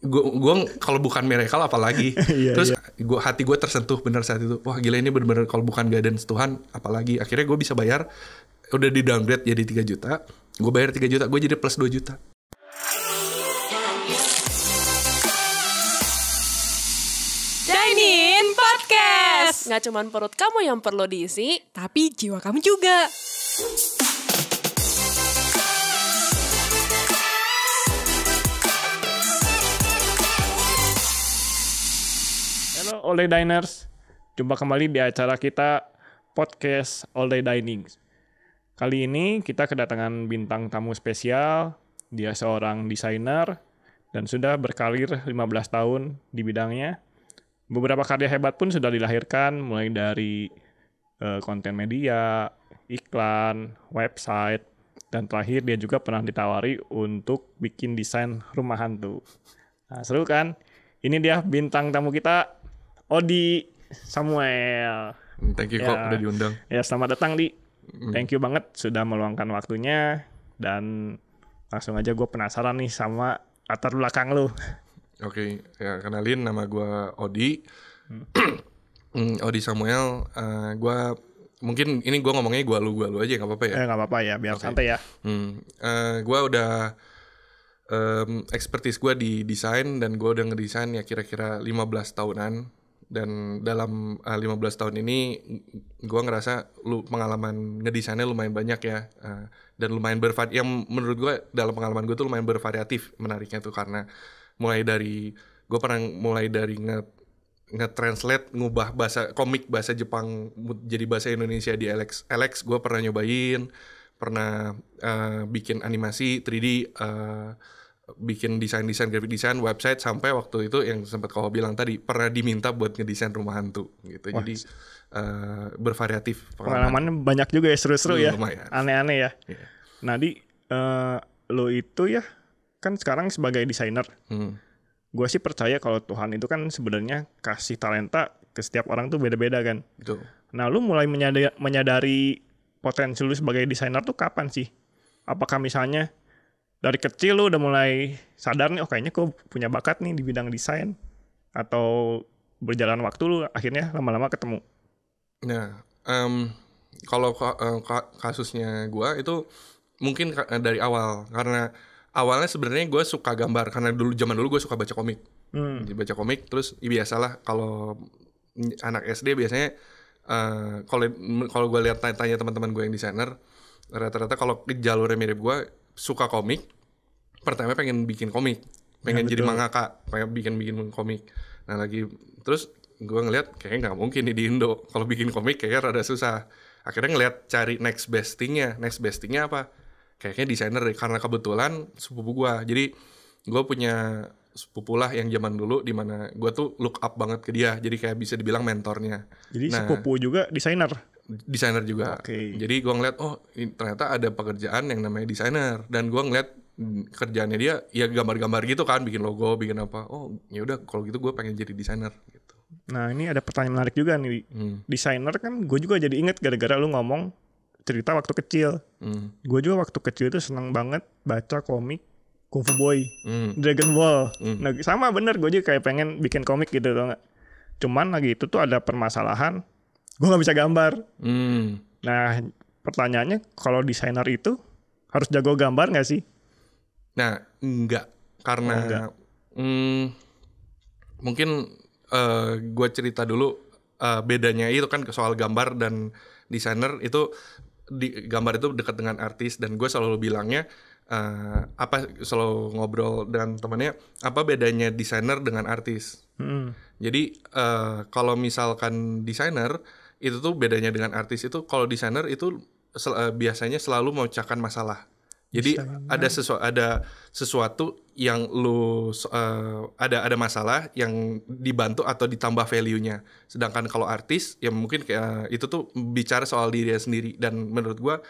Gue kalau bukan miracle apalagi. Iya, Terus iya. hati gue tersentuh bener saat itu. Wah gila, ini bener-bener kalau bukan guidance Tuhan apalagi. Akhirnya gue bisa bayar, udah di downgrade jadi 3 juta. Gue bayar 3 juta, gue jadi plus 2 juta. Dine-in Podcast. Nggak cuman perut kamu yang perlu diisi, tapi jiwa kamu juga. Halo All Day Diners, jumpa kembali di acara kita podcast All Day Dining. Kali ini kita kedatangan bintang tamu spesial. Dia seorang desainer dan sudah berkarir 15 tahun di bidangnya. Beberapa karya hebat pun sudah dilahirkan, mulai dari konten media, iklan, website, dan terakhir dia juga pernah ditawari untuk bikin desain rumah hantu. Nah, seru kan? Ini dia bintang tamu kita, Odi Samuel. Thank you kok udah diundang. Ya, selamat datang Di. Thank you banget sudah meluangkan waktunya. Dan langsung aja gue penasaran nih sama latar belakang lu. Oke, ya kenalin, nama gue Odi. Odi Samuel. Gue mungkin ini gue ngomongnya gue lu aja, nggak apa-apa ya? Nggak apa-apa ya, biar santai ya. Gue udah expertise gue di desain, dan gue udah ngedesain ya kira-kira 15 tahunan. Dan dalam 15 tahun ini gue ngerasa pengalaman ngedesainnya lumayan banyak ya, dan lumayan bervariatif. Yang menurut gue dalam pengalaman gue tuh lumayan bervariatif menariknya tuh, karena mulai dari nge-translate, ngubah bahasa komik bahasa Jepang jadi bahasa Indonesia di Alex gue pernah nyobain, pernah bikin animasi 3D, bikin desain graphic design, website, sampai waktu itu yang sempat kau bilang tadi pernah diminta buat ngedesain rumah hantu gitu. Wah. Jadi bervariatif Pengalamannya banyak juga ya, seru-seru ya, lumayan. aneh-aneh ya. Yeah. Nah Di, lo itu ya kan sekarang sebagai desainer. Gue sih percaya kalau Tuhan itu kan sebenarnya kasih talenta ke setiap orang tuh beda-beda kan. Betul. Nah lu mulai menyadari potensi lu sebagai desainer tuh kapan sih? Apakah misalnya dari kecil lu udah mulai sadar nih, oh kayaknya gue punya bakat nih di bidang desain, atau berjalan waktu lu akhirnya lama-lama ketemu? Nah, kalau kasusnya gue itu mungkin dari awal, karena awalnya sebenarnya gue suka gambar, karena zaman dulu gue suka baca komik. Baca komik, terus biasalah kalau anak SD biasanya kalau gue lihat tanya teman-teman gue yang desainer, rata-rata kalau jalurnya mirip gue, suka komik, pertama pengen bikin komik, pengen jadi mangaka, pengen bikin komik. Nah lagi terus gue ngeliat kayaknya nggak mungkin nih di Indo kalau bikin komik, kayaknya rada susah. Akhirnya ngeliat cari next best thingnya apa? Kayaknya desainer deh, karena kebetulan sepupu gue. Jadi gue punya sepupu lah yang zaman dulu, dimana gue tuh look up banget ke dia, jadi kayak bisa dibilang mentornya. Jadi sepupu juga desainer juga. Okay. Jadi gue ngeliat, ternyata ada pekerjaan yang namanya desainer, dan gue ngeliat kerjaannya dia ya gambar-gambar gitu kan, bikin logo, bikin apa. Oh ya udah, kalau gitu gue pengen jadi desainer gitu. Nah ini ada pertanyaan menarik juga nih. Desainer kan gue juga jadi inget gara-gara lu ngomong cerita waktu kecil. Gue juga waktu kecil itu senang banget baca komik Kung Fu Boy, Dragon Ball. Nah sama bener, gue juga kayak pengen bikin komik gitu tau gak. Cuman lagi itu tuh ada permasalahan, gue gak bisa gambar. Nah pertanyaannya, kalau desainer itu harus jago gambar gak sih? Nah enggak, karena mungkin gue cerita dulu bedanya itu kan soal gambar dan desainer. Itu gambar itu dekat dengan artis, dan gue selalu bilangnya selalu ngobrol dengan temannya, apa bedanya desainer dengan artis. Jadi kalau misalkan desainer itu tuh bedanya dengan artis itu, kalau desainer itu biasanya selalu memecahkan masalah. Jadi ada sesuatu yang ada masalah yang dibantu atau ditambah value-nya. Sedangkan kalau artis ya mungkin kayak itu tuh bicara soal dirinya sendiri. Dan menurut gua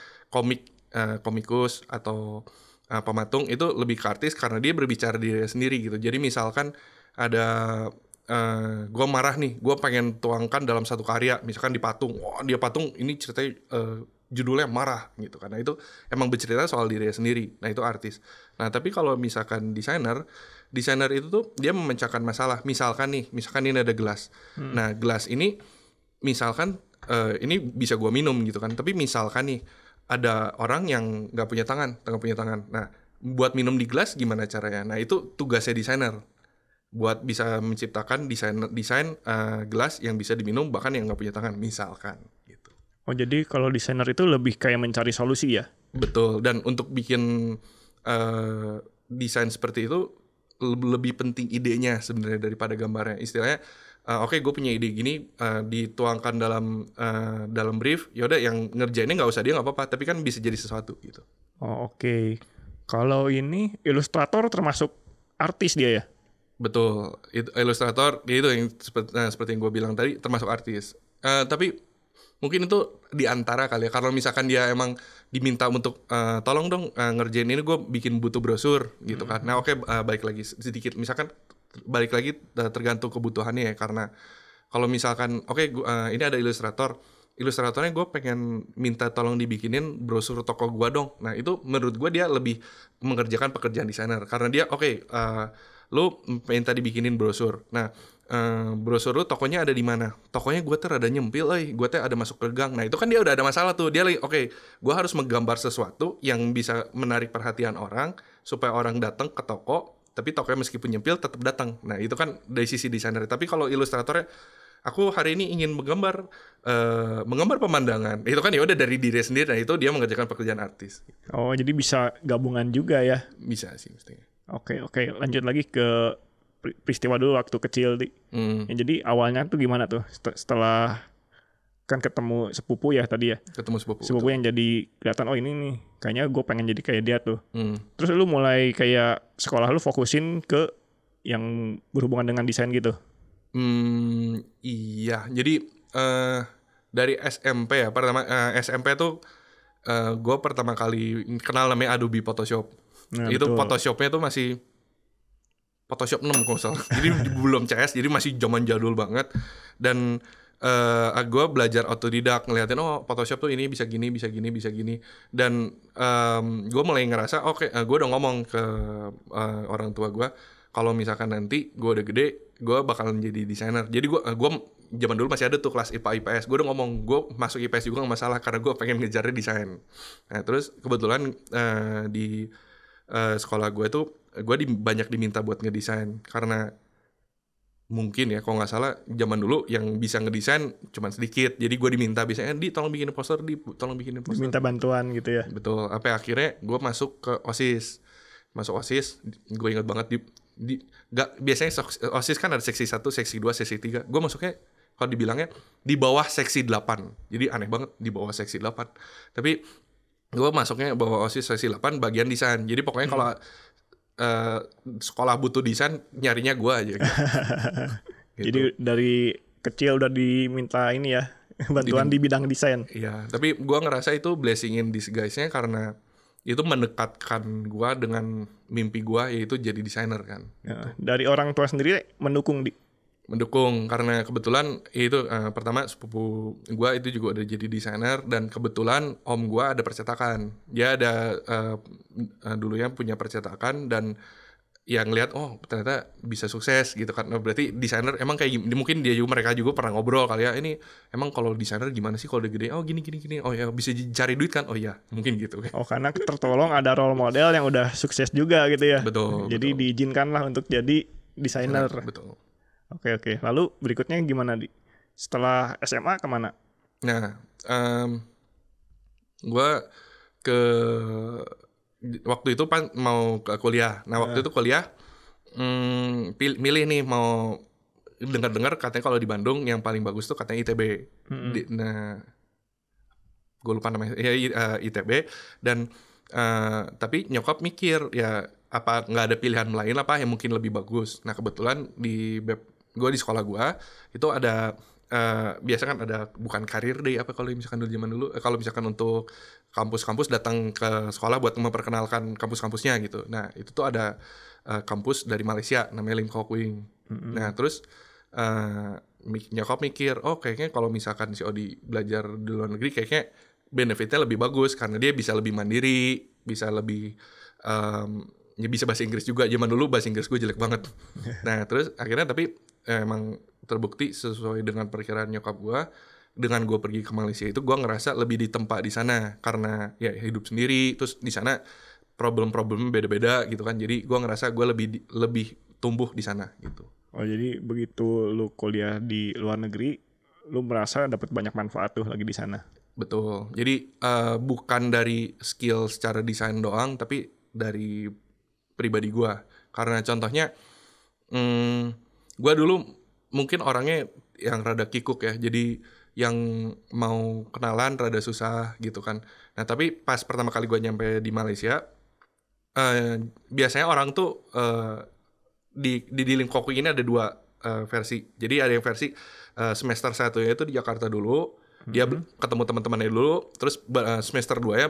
komikus atau pematung itu lebih ke artis, karena dia berbicara dirinya sendiri gitu. Jadi misalkan ada gue marah nih, gue pengen tuangkan dalam satu karya, misalkan di patung. Wah dia patung ini ceritanya judulnya marah gitu, karena itu emang bercerita soal dirinya sendiri. Nah itu artis. Nah tapi kalau misalkan desainer desainer itu tuh dia memecahkan masalah. Misalkan ini ada gelas. Nah, gelas ini misalkan ini bisa gua minum gitu kan. Tapi misalkan nih ada orang yang nggak punya tangan. Nah, buat minum di gelas gimana caranya? Nah, itu tugasnya desainer. Buat bisa menciptakan desain gelas yang bisa diminum bahkan yang nggak punya tangan misalkan gitu. Oh, jadi kalau desainer itu lebih kayak mencari solusi ya? Betul. Dan untuk bikin desain seperti itu lebih penting idenya sebenarnya daripada gambarnya. Istilahnya oke, gue punya ide gini, dituangkan dalam brief, yaudah yang ngerjainnya nggak usah dia nggak apa-apa, tapi kan bisa jadi sesuatu gitu. Oh, oke. Kalau ini ilustrator termasuk artis dia ya? Betul, itu ilustrator, itu yang seperti yang gue bilang tadi termasuk artis. Tapi mungkin itu di antara kali ya. Kalau misalkan dia emang diminta untuk tolong dong ngerjain ini, gue bikin butuh brosur gitu kan. Nah oke, balik lagi sedikit. Misalkan balik lagi tergantung kebutuhannya ya. Karena kalau misalkan ini ada ilustratornya gue pengen minta tolong dibikinin brosur toko gue dong. Nah itu menurut gue dia lebih mengerjakan pekerjaan desainer. Karena dia lu minta dibikinin brosur. Nah, brosur lu tokonya ada di mana? Tokonya gue ada nyempil, gue ada masuk ke gang. Nah, itu kan dia udah ada masalah tuh. Dia lagi, gue harus menggambar sesuatu yang bisa menarik perhatian orang supaya orang datang ke toko, tapi tokonya meskipun nyempil tetap datang. Nah, itu kan dari sisi desainer. Tapi kalau ilustratornya, aku hari ini ingin menggambar pemandangan. Itu kan ya udah dari diri sendiri. Nah, itu dia mengerjakan pekerjaan artis. Oh, jadi bisa gabungan juga ya? Bisa sih mestinya. Oke, lanjut lagi ke peristiwa dulu waktu kecil, Di. Ya, jadi awalnya tuh gimana tuh setelah kan ketemu sepupu ya tadi ya? Ketemu sepupu yang jadi kelihatan, oh ini nih kayaknya gue pengen jadi kayak dia tuh. Terus lu mulai kayak sekolah lu fokusin ke yang berhubungan dengan desain gitu? Iya, jadi dari SMP ya, pertama SMP tuh gue pertama kali kenal namanya Adobe Photoshop. Nah, itu betul. Photoshopnya tuh masih Photoshop 6 kalau salah. Jadi belum CS, jadi masih zaman jadul banget. Dan gue belajar otodidak ngeliatin Photoshop tuh ini bisa gini. Dan gue mulai ngerasa gue udah ngomong ke orang tua gue kalau misalkan nanti gue udah gede gue bakalan jadi desainer. Jadi gue zaman dulu masih ada tuh kelas IPA IPS. Gue udah ngomong gue masuk IPS juga gak masalah karena gue pengen ngejarnya desain. Nah terus kebetulan di sekolah gue tuh gue banyak diminta buat ngedesain karena mungkin ya kalau nggak salah zaman dulu yang bisa ngedesain cuma sedikit, jadi gue diminta biasanya tolong bikinin poster, diminta bantuan gitu ya. Betul. Akhirnya gue masuk ke OSIS. Gue ingat banget biasanya OSIS kan ada seksi 1, seksi 2, seksi 3. Gue masuknya kalau dibilangnya di bawah seksi 8. Jadi aneh banget di bawah seksi 8. Tapi gue masuknya bawah OSIS seksi 8 bagian desain. Jadi pokoknya kalau sekolah butuh desain nyarinya gue aja gitu. Jadi dari kecil udah diminta ini ya bantuan di bidang desain. Iya, tapi gue ngerasa itu blessing in disguise-nya karena itu mendekatkan gue dengan mimpi gue yaitu jadi desainer kan. Ya, dari orang tua sendiri mendukung karena kebetulan itu pertama sepupu gue itu juga udah jadi desainer dan kebetulan om gue ada percetakan. Dia ada dulunya punya percetakan dan yang lihat ternyata bisa sukses gitu kan. Berarti desainer emang kayak mungkin mereka juga pernah ngobrol kali ya, ini emang kalau desainer gimana sih kalau udah gede? Oh gini. Oh ya bisa cari duit kan? Oh ya mungkin gitu. Oh karena tertolong ada role model yang udah sukses juga gitu ya. Betul. Jadi diizinkanlah untuk jadi desainer. Betul. Oke. Lalu berikutnya gimana setelah SMA kemana? Nah, gue waktu itu mau ke kuliah. Nah waktu itu kuliah milih nih mau dengar katanya kalau di Bandung yang paling bagus tuh katanya ITB. Nah gue lupa namanya ITB dan tapi nyokap mikir ya apa nggak ada pilihan lain apa yang mungkin lebih bagus. Nah kebetulan gue di sekolah gue itu ada biasa kan ada bukan karir day apa kalau misalkan dulu zaman dulu kalau misalkan untuk kampus-kampus datang ke sekolah buat memperkenalkan kampus-kampusnya gitu. Nah itu tuh ada kampus dari Malaysia namanya Lim Kok Wing. Nah terus nyokap mikir kayaknya kalau misalkan si Odi belajar di luar negeri kayaknya benefitnya lebih bagus karena dia bisa lebih mandiri, bisa lebih ya bisa bahasa Inggris juga. Zaman dulu bahasa Inggris gue jelek banget. Nah terus akhirnya tapi emang terbukti sesuai dengan perkiraan nyokap gue, dengan gue pergi ke Malaysia itu gue ngerasa lebih ditempa di sana karena ya hidup sendiri, terus di sana problem-problemnya beda-beda gitu kan. Jadi gue ngerasa gue lebih tumbuh di sana gitu. Oh jadi begitu lu kuliah di luar negeri, lu merasa dapat banyak manfaat tuh lagi di sana. Betul. Jadi bukan dari skill secara desain doang, tapi dari pribadi gue. Karena contohnya, gue dulu mungkin orangnya yang rada kikuk ya. Jadi yang mau kenalan rada susah gitu kan. Nah tapi pas pertama kali gue nyampe di Malaysia, biasanya orang tuh di Lim Kok Kui ini ada dua versi. Jadi ada yang versi semester 1-nya itu di Jakarta dulu. Dia ketemu teman-temannya dulu, terus semester 2-nya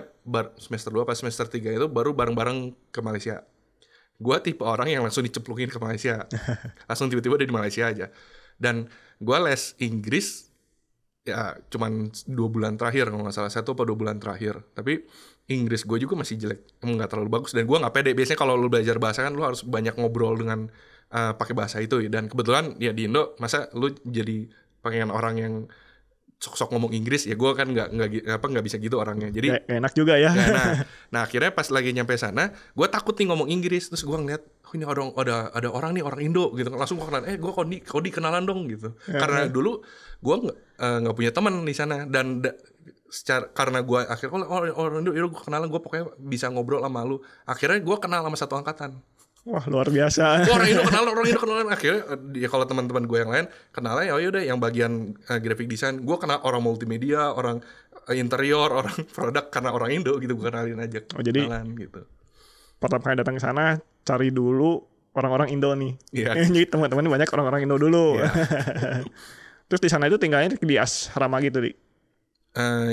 semester 2 pas semester 3 itu baru bareng-bareng ke Malaysia. Gue tipe orang yang langsung dicemplungin ke Malaysia. Langsung tiba-tiba udah di Malaysia aja. Dan gue les Inggris ya cuman 2 bulan terakhir kalau nggak salah, 1 atau 2 bulan terakhir. Tapi Inggris gue juga masih jelek, emang nggak terlalu bagus. Dan gue nggak pede. Biasanya kalau lu belajar bahasa kan lu harus banyak ngobrol dengan pakai bahasa itu. Dan kebetulan ya di Indo masa lu jadi pengen orang yang sok-sok ngomong Inggris, ya gue kan nggak bisa gitu orangnya. Jadi Gak enak juga ya. nah akhirnya pas lagi nyampe sana, gue takut nih ngomong Inggris. Terus gue ngeliat, oh ini ada orang nih, orang Indo gitu. Langsung gue kenalan, gue Kodi kenalan dong gitu. Karena dulu gue nggak punya teman di sana, dan karena gue akhirnya orang Indo, gue kenalan, gue pokoknya bisa ngobrol sama lu. Akhirnya gue kenal sama satu angkatan. Wah luar biasa. Orang Indo kenalan. Akhirnya ya kalau teman-teman gue yang lain kenalnya ya udah yang bagian graphic design, gue kenal orang multimedia, orang interior, orang produk, karena orang Indo gitu, gue kenalin aja. Oh jadi kenalan, gitu. Pertama kali datang ke sana cari dulu orang-orang Indo nih. Iya. Jadi teman-teman banyak orang-orang Indo dulu. Iya. Terus di sana itu tinggalnya di asrama gitu, Di.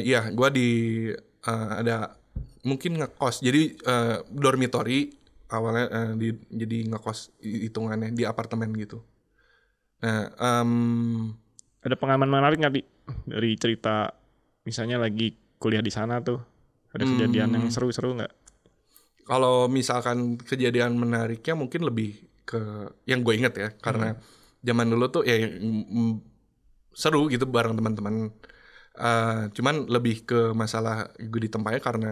Iya, gue ada mungkin ngekos. Jadi dormitory awalnya jadi ngekos hitungannya di apartemen gitu. Nah, Ada pengalaman menarik nggak, Di? Dari cerita misalnya lagi kuliah di sana tuh, ada kejadian yang seru-seru nggak? kalau misalkan kejadian menariknya mungkin lebih ke yang gue inget ya, karena zaman dulu tuh ya seru gitu bareng teman-teman. Cuman lebih ke masalah gue di tempatnya karena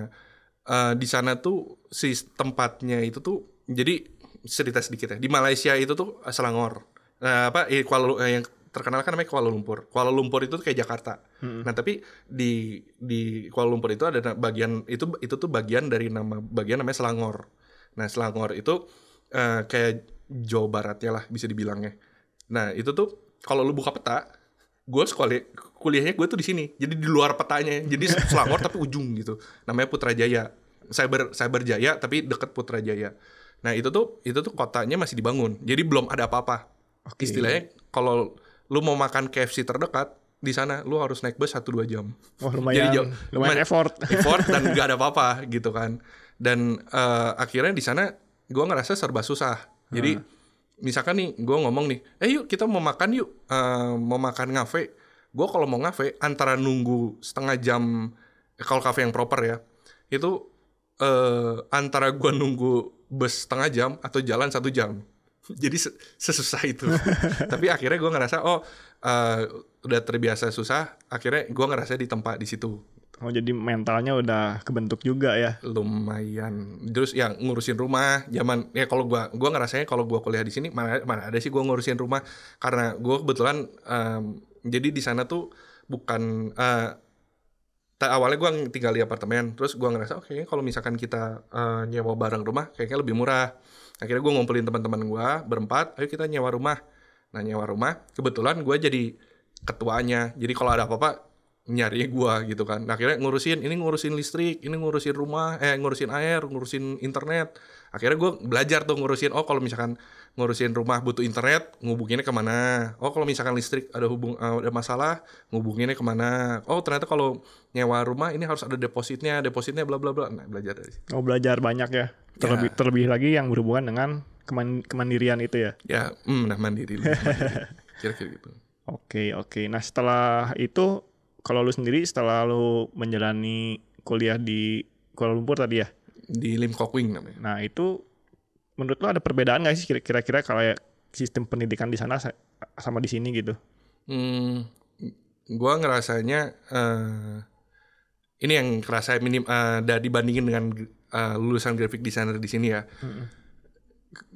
di sana tuh si tempatnya itu tuh, jadi cerita sedikit ya, di Malaysia itu tuh Selangor, yang terkenal kan namanya Kuala Lumpur. Kuala Lumpur itu tuh kayak Jakarta. Nah tapi di Kuala Lumpur itu ada bagian itu tuh bagian dari bagian namanya Selangor. Nah Selangor itu kayak Jawa Baratnya lah bisa dibilangnya. Nah itu tuh kalau lu buka peta, gue kuliahnya gue tuh di sini, jadi di luar petanya, jadi Selangor tapi ujung gitu, namanya Putrajaya, Cyberjaya tapi deket Putrajaya. Nah itu tuh kotanya masih dibangun, jadi belum ada apa-apa. Oke. Istilahnya kalau lu mau makan KFC terdekat di sana, lu harus naik bus 1-2 jam. Oh lumayan effort dan nggak ada apa-apa gitu kan. Dan akhirnya di sana gue ngerasa serba susah. Jadi misalkan nih gue ngomong nih, yuk kita mau makan yuk, mau makan ngafe. Gue kalau mau ngafe antara nunggu setengah jam, kalau kafe yang proper ya, itu antara gue nunggu bus setengah jam atau jalan 1 jam. Jadi sesusah itu. Tapi akhirnya gue ngerasa udah terbiasa susah. Akhirnya gue ngerasa ditempa di situ. Oh jadi mentalnya udah kebentuk juga ya. Lumayan. Terus yang ngurusin rumah, zaman ya kalau gue ngerasanya kalau gue kuliah di sini mana ada sih gue ngurusin rumah, karena gue kebetulan jadi di sana tuh bukan awalnya gue tinggal di apartemen, terus gue ngerasa oke, kalau misalkan kita nyewa bareng rumah kayaknya lebih murah. Akhirnya gue ngumpulin teman-teman gue berempat, ayo kita nyewa rumah. Nah nyewa rumah, kebetulan gue jadi ketuanya. Jadi kalau ada apa-apa nyarinya gue gitu kan. Nah, akhirnya ngurusin listrik, ini ngurusin rumah, ngurusin air, ngurusin internet. Akhirnya gue belajar tuh ngurusin, kalau misalkan ngurusin rumah butuh internet, ngubunginnya kemana. Kalau misalkan listrik ada masalah, ngubunginnya kemana. Ternyata kalau nyewa rumah ini harus ada depositnya bla bla bla. Nah, belajar dari situ. Belajar banyak ya. Terlebih lagi yang berhubungan dengan kemandirian itu ya. Ya, mandiri. Kira-kira gitu. Oke. Nah, setelah itu kalau lu sendiri setelah lu menjalani kuliah di Kuala Lumpur tadi ya? Di Lim Kok Kui namanya. Nah, itu menurut lo ada perbedaan nggak sih kira-kira kalau sistem pendidikan di sana sama di sini gitu? Gue ngerasanya ini yang kerasa minim dibandingin dengan lulusan graphic designer di sini ya.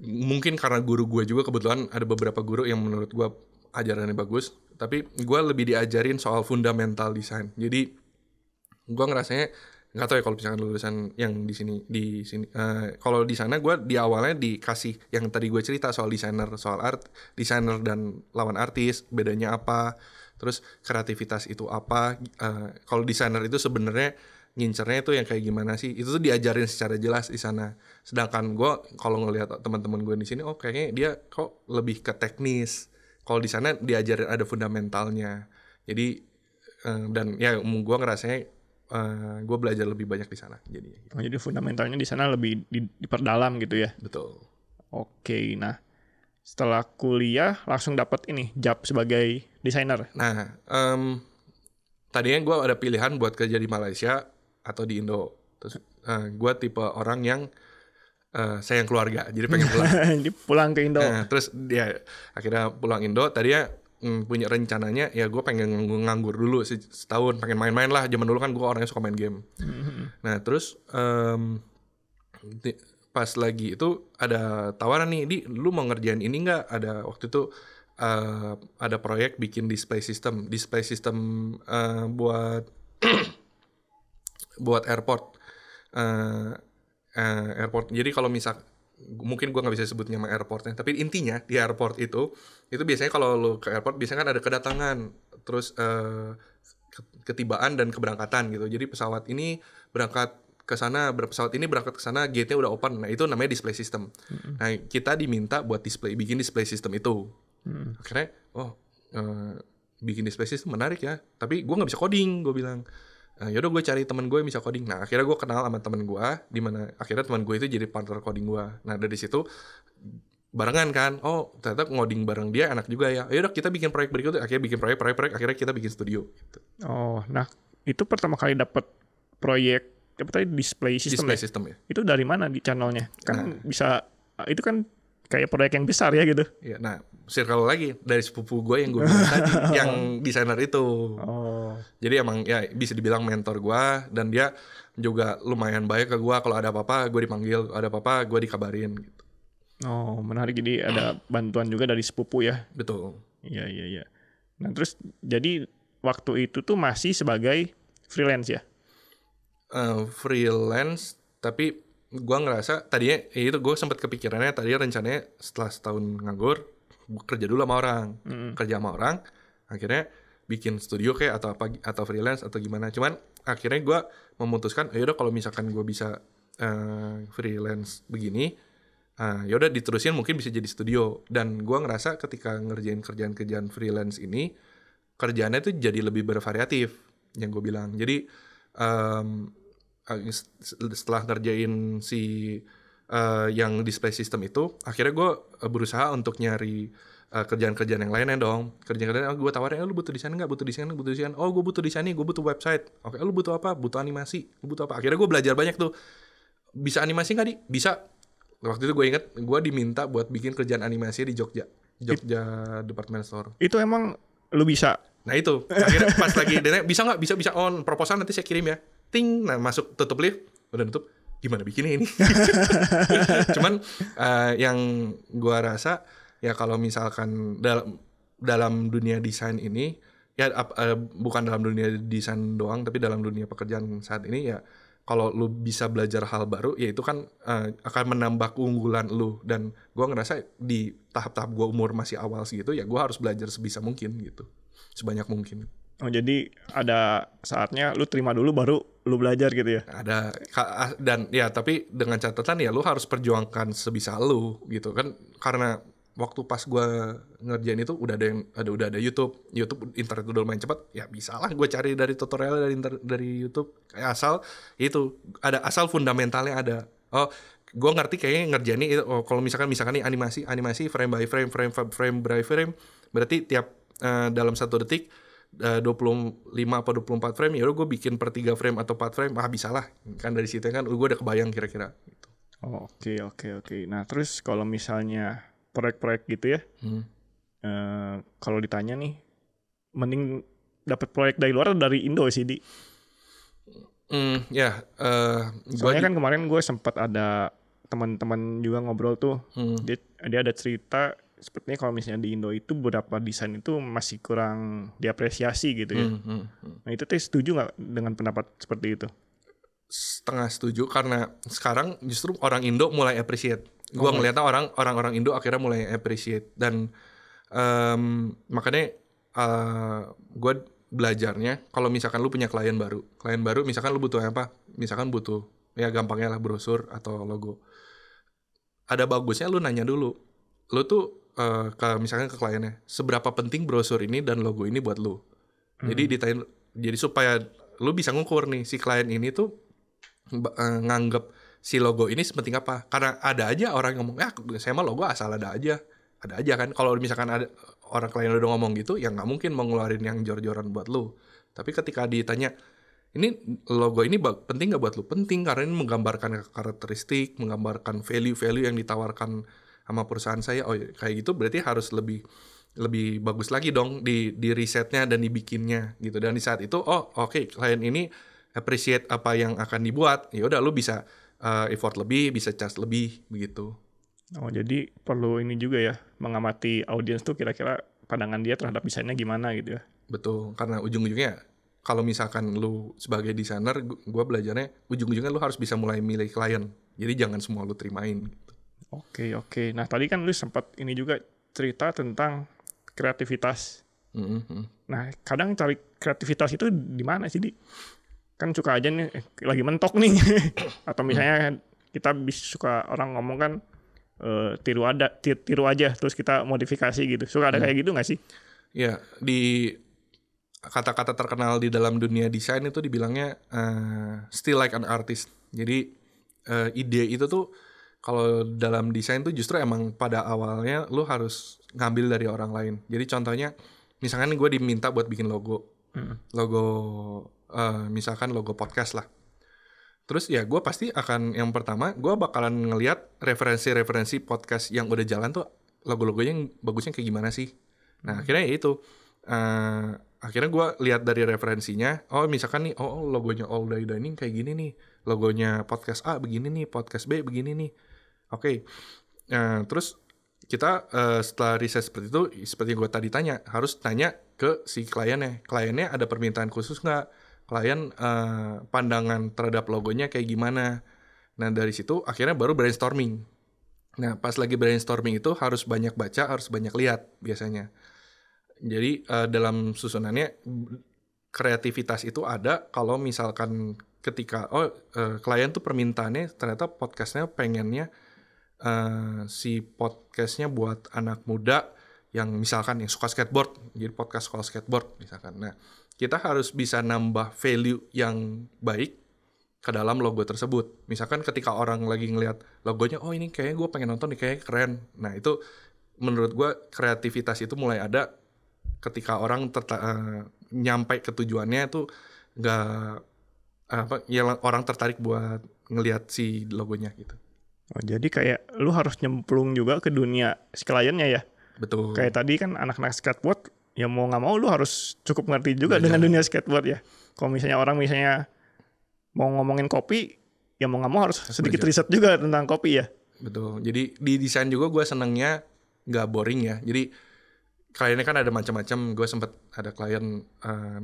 Mungkin karena guru gue juga kebetulan ada beberapa guru yang menurut gue ajarannya bagus, tapi gue lebih diajarin soal fundamental desain. Jadi gue ngerasanya nggak tahu ya kalau misalkan lulusan yang di sini kalau di sana gue di awalnya dikasih yang tadi gue cerita soal art desainer dan lawan artis bedanya apa, terus kreativitas itu apa. Kalau desainer itu sebenarnya ngincernya itu yang kayak gimana sih, itu tuh diajarin secara jelas di sana. Sedangkan gue kalau ngelihat teman-teman gue di sini, oh kayaknya dia kok lebih ke teknis. Kalau di sana diajarin ada fundamentalnya. Jadi dan ya gue ngerasanya gue belajar lebih banyak di sana jadinya. Jadi fundamentalnya di sana lebih diperdalam gitu ya. Betul. Oke, nah setelah kuliah langsung dapat ini job sebagai desainer. Nah, tadinya gue ada pilihan buat kerja di Malaysia atau di Indo. Terus gue tipe orang yang sayang keluarga, jadi pengen pulang. Jadi pulang ke Indo. Nah, terus dia akhirnya pulang Indo. Tadinya punya rencananya ya gue pengen nganggur dulu setahun, pengen main-main lah. Zaman dulu kan gue orangnya suka main game. Nah terus pas lagi itu ada tawaran nih, lu mau ngerjain ini nggak? Ada waktu itu ada proyek bikin display system buat buat airport. Airport. Jadi kalau mungkin gue nggak bisa sebut nama airportnya, tapi intinya di airport itu biasanya kalau lo ke airport biasanya kan ada kedatangan, terus ketibaan dan keberangkatan gitu. Jadi pesawat ini berangkat ke sana, pesawat ini berangkat ke sana, gate-nya udah open. Nah itu namanya display system. Nah kita diminta buat bikin display system itu. Akhirnya bikin display system menarik ya, tapi gue nggak bisa coding, gue bilang. Yaudah gue cari teman gue yang bisa coding. Nah akhirnya gue kenal sama teman gue, di mana akhirnya teman gue itu jadi partner coding gue. Nah dari situ barengan kan, oh ternyata ngoding bareng dia enak juga ya. Yaudah kita bikin proyek berikutnya. Akhirnya bikin proyek, akhirnya kita bikin studio. Gitu. Oh, nah itu pertama kali dapat proyek apa tadi display system ya? Itu dari mana di channelnya? Kan bisa itu kan kayak proyek yang besar ya gitu. Iya, nah circle lagi dari sepupu gue yang gue bilang tadi, yang desainer itu. Oh. Jadi emang ya bisa dibilang mentor gue, dan dia juga lumayan baik ke gue. Kalau ada apa-apa gue dipanggil, ada apa-apa gue dikabarin gitu. Oh, menarik. Jadi ada bantuan juga dari sepupu ya. Betul. Iya. Nah, terus jadi waktu itu tuh masih sebagai freelance ya? Freelance, tapi gue ngerasa tadinya itu gue sempat kepikirannya tadinya rencananya setelah setahun nganggur kerja dulu sama orang, kerja sama orang, akhirnya bikin studio kayak atau freelance atau gimana. Cuman akhirnya gue memutuskan, yaudah kalau misalkan gue bisa freelance begini, yaudah diterusin mungkin bisa jadi studio. Dan gue ngerasa ketika ngerjain kerjaan freelance ini, kerjaannya tuh jadi lebih bervariatif, yang gue bilang. Jadi setelah ngerjain yang display system itu, akhirnya gue berusaha untuk nyari kerjaan-kerjaan yang lainnya dong. Kerjaan-kerjaan gue tawarin, lu butuh desain nggak? Butuh desain? Oh gue butuh desain nih, gue butuh website. Oke, lu butuh apa? Butuh animasi. Lu butuh apa? Akhirnya gue belajar banyak tuh. Bisa animasi nggak, Di? Bisa. Waktu itu gue inget, gue diminta buat bikin kerjaan animasi di Jogja Department Store. Itu emang lu bisa? Nah itu, akhirnya pas lagi bisa nggak? Bisa. On proposal nanti saya kirim ya. Ting, nah masuk tutup lift, udah tutup. Gimana bikinnya ini? Cuman yang gue rasa ya kalau misalkan dalam dunia desain ini ya bukan dalam dunia desain doang, tapi dalam dunia pekerjaan saat ini ya, kalau lu bisa belajar hal baru ya itu kan akan menambah keunggulan lu. Dan gue ngerasa di tahap-tahap gue umur masih awal segitu ya gue harus belajar sebisa mungkin gitu, sebanyak mungkin. Oh, jadi ada saatnya lu terima dulu baru lu belajar gitu ya? Ada, dan ya tapi dengan catatan ya lu harus perjuangkan sebisa lu gitu kan. Karena waktu pas gue ngerjain itu udah ada YouTube internet udah lumayan cepat, ya bisa lah gue cari dari tutorial dari YouTube. Asal fundamentalnya ada. Oh, gue ngerti kayaknya ngerjain ini. Oh, kalau misalkan nih animasi frame by frame, berarti tiap dalam 1 detik 25 atau 24 frame, ya udah gue bikin per 3 frame atau 4 frame, bisa lah kan. Dari situ kan gue udah kebayang kira-kira gitu. Oke. Nah, terus kalau misalnya proyek-proyek gitu ya, kalau ditanya nih, mending dapat proyek dari luar atau dari Indo sih, Di? Ya, Soalnya kan kemarin gue sempat ada teman-teman juga ngobrol tuh, dia ada cerita sepertinya kalau misalnya di Indo itu beberapa desain itu masih kurang diapresiasi gitu ya. Nah itu tuh setuju nggak dengan pendapat seperti itu? setengah setuju karena sekarang justru orang Indo mulai appreciate. Gua ngeliatnya orang-orang Indo akhirnya mulai appreciate dan makanya gue belajarnya kalau misalkan lu punya klien baru misalkan lu butuh apa? Misalkan butuh ya gampangnya lah brosur atau logo. Ada bagusnya lu nanya dulu. Lu tuh misalkan ke kliennya, seberapa penting brosur ini dan logo ini buat lu. Jadi ditanya, jadi supaya lu bisa ngukur nih si klien ini tuh nganggep si logo ini sepenting apa. Karena ada aja orang yang ngomong, saya mah logo asal ada aja kan. Kalau misalkan ada orang klien udah ngomong gitu, ya nggak mungkin mau ngeluarin yang jor-joran buat lu. Tapi ketika ditanya, ini logo ini penting nggak buat lu? Penting, karena ini menggambarkan karakteristik, menggambarkan value-value yang ditawarkan sama perusahaan saya. Oh kayak gitu berarti harus lebih bagus lagi dong di risetnya dan dibikinnya gitu. Dan di saat itu oke, klien ini appreciate apa yang akan dibuat, ya udah lu bisa effort lebih, bisa charge lebih begitu. Oh jadi perlu ini juga ya, mengamati audiens tuh kira-kira pandangan dia terhadap desainnya gimana gitu ya. Betul, karena ujung-ujungnya kalau misalkan lu sebagai desainer, gue belajarnya ujung-ujungnya lu harus bisa mulai milih klien. Jadi jangan semua lu terimain gitu. Oke. Nah tadi kan lu sempat ini juga cerita tentang kreativitas. Nah kadang cari kreativitas itu di mana sih, Di? Kan suka aja nih lagi mentok nih atau misalnya kita suka orang ngomong kan tiru aja terus kita modifikasi gitu. Suka ada kayak gitu nggak sih? Ya, di kata-kata terkenal di dalam dunia desain itu dibilangnya still like an artist. Jadi ide itu tuh kalau dalam desain tuh justru emang pada awalnya lu harus ngambil dari orang lain. Jadi contohnya misalkan gue diminta buat bikin logo. Misalkan logo podcast lah. Terus ya gue pasti akan, yang pertama gue bakalan ngelihat referensi-referensi podcast yang udah jalan tuh logo-logonya yang bagusnya kayak gimana sih. Nah akhirnya ya itu akhirnya gue lihat dari referensinya, misalkan nih logonya All Day Dining kayak gini nih, logonya podcast A begini nih, podcast B begini nih. Oke. Terus kita setelah riset seperti itu, seperti yang gue tadi tanya, harus tanya ke si kliennya ada permintaan khusus nggak, klien pandangan terhadap logonya kayak gimana. Nah dari situ akhirnya baru brainstorming. Nah pas lagi brainstorming itu harus banyak baca, harus banyak lihat biasanya. Jadi dalam susunannya kreativitas itu ada kalau misalkan ketika klien tuh permintaannya ternyata podcastnya pengennya si podcastnya buat anak muda yang misalkan yang suka skateboard, jadi podcast sekolah skateboard misalkan. Nah kita harus bisa nambah value yang baik ke dalam logo tersebut. Misalkan ketika orang lagi ngelihat logonya, ini kayaknya gue pengen nonton nih, kayaknya keren. Nah itu menurut gue kreativitas itu mulai ada ketika orang nyampe ke tujuannya itu orang tertarik buat ngelihat si logonya gitu. Jadi kayak lu harus nyemplung juga ke dunia si kliennya ya. Betul. Kayak tadi kan anak-anak skateboard, ya mau nggak mau lu harus cukup ngerti juga dengan dunia skateboard ya. Kalau misalnya orang mau ngomongin kopi, ya mau nggak mau harus sedikit riset juga tentang kopi ya. Betul. Jadi di desain juga gue senengnya nggak boring ya. Jadi kliennya kan ada macam-macam. Gue sempet ada klien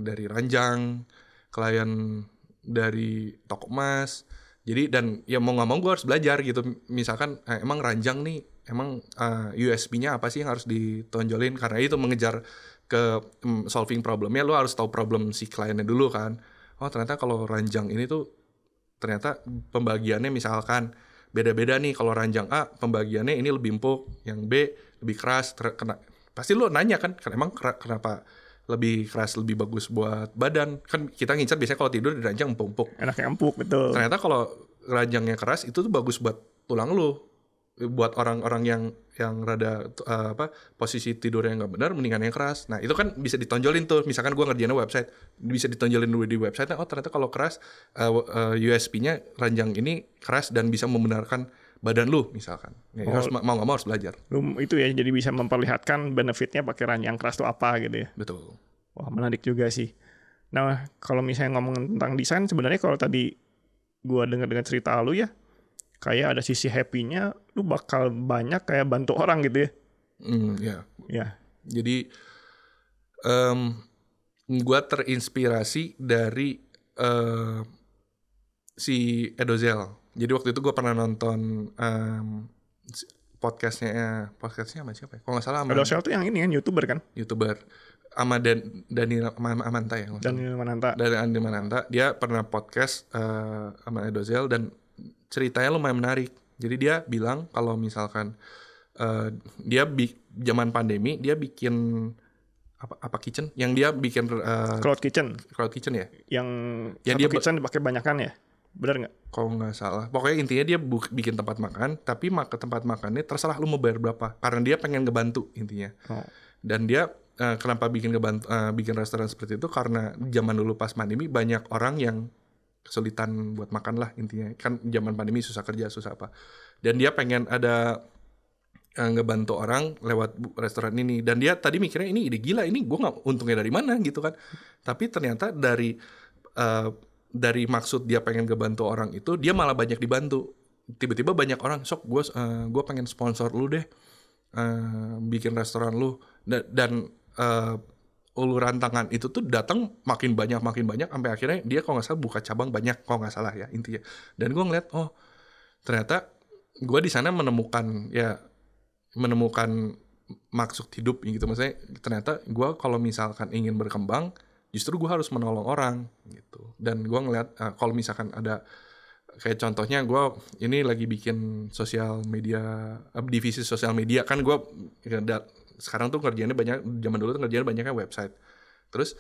dari ranjang, klien dari toko emas. Jadi dan ya mau nggak mau gue harus belajar gitu. Misalkan emang ranjang nih, emang USB-nya apa sih yang harus ditonjolin? Karena itu mengejar ke solving problemnya, lo harus tahu problem si kliennya dulu kan. Ternyata kalau ranjang ini tuh ternyata pembagiannya misalkan beda-beda nih. Kalau ranjang A pembagiannya ini lebih empuk, yang B lebih keras. Pasti lo nanya kan emang kenapa lebih keras lebih bagus buat badan. Kan kita ngincar biasanya kalau tidur di ranjang empuk-empuk. Enaknya empuk, betul. Ternyata kalau ranjangnya keras itu tuh bagus buat tulang lo. Buat orang-orang yang rada posisi tidurnya nggak benar, mendingan yang keras. Nah itu kan bisa ditonjolin tuh. Misalkan gue ngerjainnya website, bisa ditonjolin dulu di website. Ternyata kalau keras USB-nya ranjang ini keras dan bisa membenarkan badan lu misalkan. Ya, harus mau nggak mau harus belajar. Lu itu ya, jadi bisa memperlihatkan benefitnya pakai ranjang keras itu apa gitu ya. Betul. Wah, menarik juga sih. Nah, kalau misalnya ngomongin tentang desain, sebenarnya kalau tadi gua dengar cerita lu ya, kayak ada sisi happy-nya, lu bakal banyak kayak bantu orang gitu ya. Ya. Ya. Jadi gue terinspirasi dari si Edozel. Jadi waktu itu gue pernah nonton podcastnya sama siapa ya? Kalau nggak salah sama Edozel tuh yang ini kan, YouTuber kan? YouTuber sama Dani Amanta ya. Daniel Mananta. Dari Andi Mananta, dia pernah podcast sama Edozel dan ceritanya lumayan menarik. Jadi dia bilang kalau misalkan dia zaman pandemi dia bikin apa kitchen yang dia bikin Cloud Kitchen ya yang ya satu dia kitchen dipakai banyakan ya, benar nggak? Kalau nggak salah pokoknya intinya dia bikin tempat makan, tapi tempat makannya terserah lu mau bayar berapa, karena dia pengen ngebantu intinya. Dan dia kenapa bikin restoran seperti itu, karena zaman dulu pas pandemi banyak orang yang kesulitan buat makan lah intinya, kan zaman pandemi susah kerja susah apa, dan dia pengen ada ngebantu orang lewat restoran ini. Dan dia tadi mikirnya ini ide gila, ini gue nggak untungnya dari mana gitu kan. Tapi ternyata dari maksud dia pengen ngebantu orang itu, dia malah banyak dibantu. Tiba-tiba banyak orang, sok gue pengen sponsor lu deh, bikin restoran lu. Dan uluran tangan itu tuh datang makin banyak sampai akhirnya dia kalau nggak salah buka cabang banyak, kalau nggak salah ya intinya. Dan gue ngeliat ternyata gue di sana menemukan maksud hidup gitu. Maksudnya ternyata gue kalau misalkan ingin berkembang, justru gue harus menolong orang gitu. Dan gue ngeliat kalau misalkan ada kayak contohnya, gue ini lagi bikin sosial media, divisi sosial media kan. Gue sekarang tuh kerjanya banyak, zaman dulu tuh kerjanya banyaknya website. Terus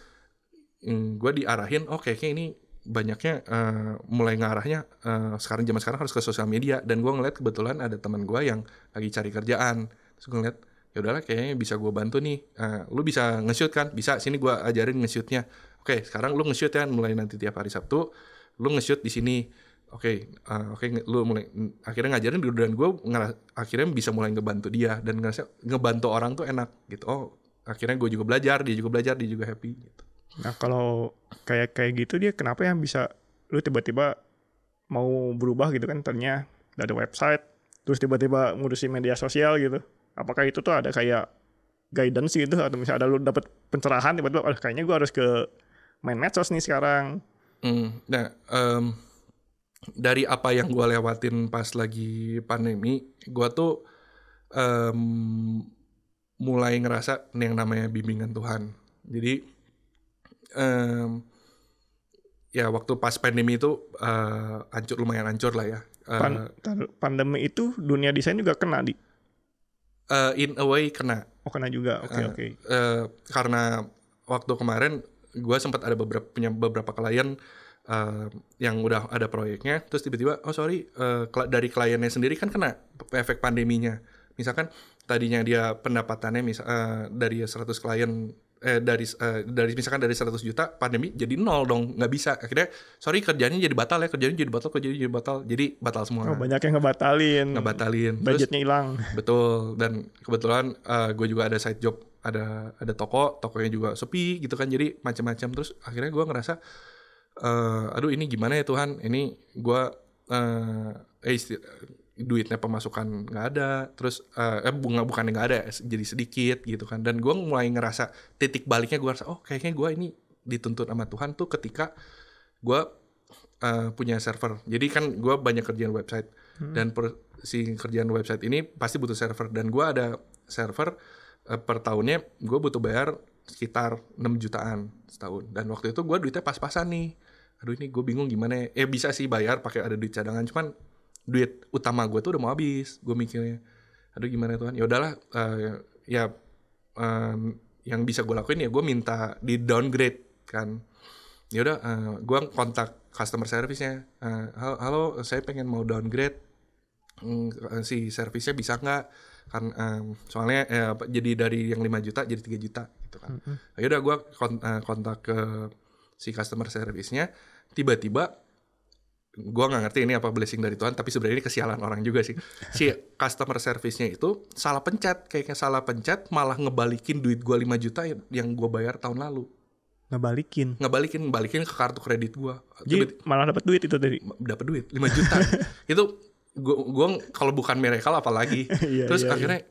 gue diarahin, kayaknya ini banyaknya mulai ngarahnya zaman sekarang harus ke sosial media. Dan gue ngeliat kebetulan ada teman gue yang lagi cari kerjaan. Terus gue ngeliat, ya udahlah kayaknya bisa gue bantu nih. Lu bisa nge-shoot kan? Bisa, sini gue ajarin nge-shootnya. Oke, sekarang lu nge-shoot ya, mulai nanti tiap hari Sabtu lu nge-shoot di sini. Oke, lu mulai akhirnya ngajarin, dan gue akhirnya bisa mulai ngebantu dia, dan ngerasa ngebantu orang tuh enak gitu. Akhirnya gue juga belajar, dia juga happy gitu. Nah, kalau kayak gitu dia kenapa yang bisa lu tiba-tiba mau berubah gitu kan, ternyata ada website terus tiba-tiba ngurusin media sosial gitu. Apakah itu tuh ada kayak guidance gitu, atau misalnya ada lu dapet pencerahan tiba-tiba kayaknya gue harus ke main medsos nih sekarang. Nah, dari apa yang gue lewatin pas lagi pandemi, gue tuh mulai ngerasa yang namanya bimbingan Tuhan. Jadi ya waktu pas pandemi itu lumayan hancur lah ya. Pandemi itu dunia desain juga kena di? In a way kena. Kena juga. Oke. Karena waktu kemarin gue sempat ada punya beberapa klien yang udah ada proyeknya, terus tiba-tiba dari kliennya sendiri kan kena efek pandeminya. Misalkan tadinya dia pendapatannya dari 100 klien dari misalkan dari 100 juta, pandemi jadi 0 dong, nggak bisa. Akhirnya kerjanya jadi batal, jadi batal semua. Banyak yang ngebatalin, budgetnya hilang. Betul. Dan kebetulan gue juga ada side job, ada tokonya juga sepi gitu kan, jadi macam-macam. Terus akhirnya gue ngerasa aduh ini gimana ya Tuhan, ini gue duitnya pemasukan nggak ada, terus bukannya nggak ada, jadi sedikit gitu kan. Dan gue mulai ngerasa titik baliknya, gue ngerasa kayaknya gue ini dituntut sama Tuhan tuh ketika gue punya server. Jadi kan gue banyak kerjaan website, dan si kerjaan website ini pasti butuh server, dan gue ada server per tahunnya gue butuh bayar sekitar 6 jutaan setahun. Dan waktu itu gue duitnya pas-pasan nih, aduh ini gue bingung gimana ya. Bisa sih bayar pakai ada duit cadangan, cuman duit utama gue tuh udah mau habis. Gue mikirnya, aduh gimana Tuhan, ya udahlah, yang bisa gue lakuin ya gue minta di downgrade kan. Ya udah, gue kontak customer service-nya, halo saya pengen mau downgrade, si service-nya bisa nggak, kan soalnya jadi dari yang 5 juta jadi 3 juta gitu kan. Ya udah gue kontak ke si customer service-nya, tiba-tiba gue nggak ngerti ini apa blessing dari Tuhan, tapi sebenarnya ini kesialan orang juga sih. Si customer service-nya itu salah pencet, kayaknya salah pencet malah ngebalikin duit gue 5 juta yang gue bayar tahun lalu. Balikin ke kartu kredit gue. Jadi malah dapat duit itu tadi. Dapat duit 5 juta. Itu gue kalau bukan miracle apalagi. Terus akhirnya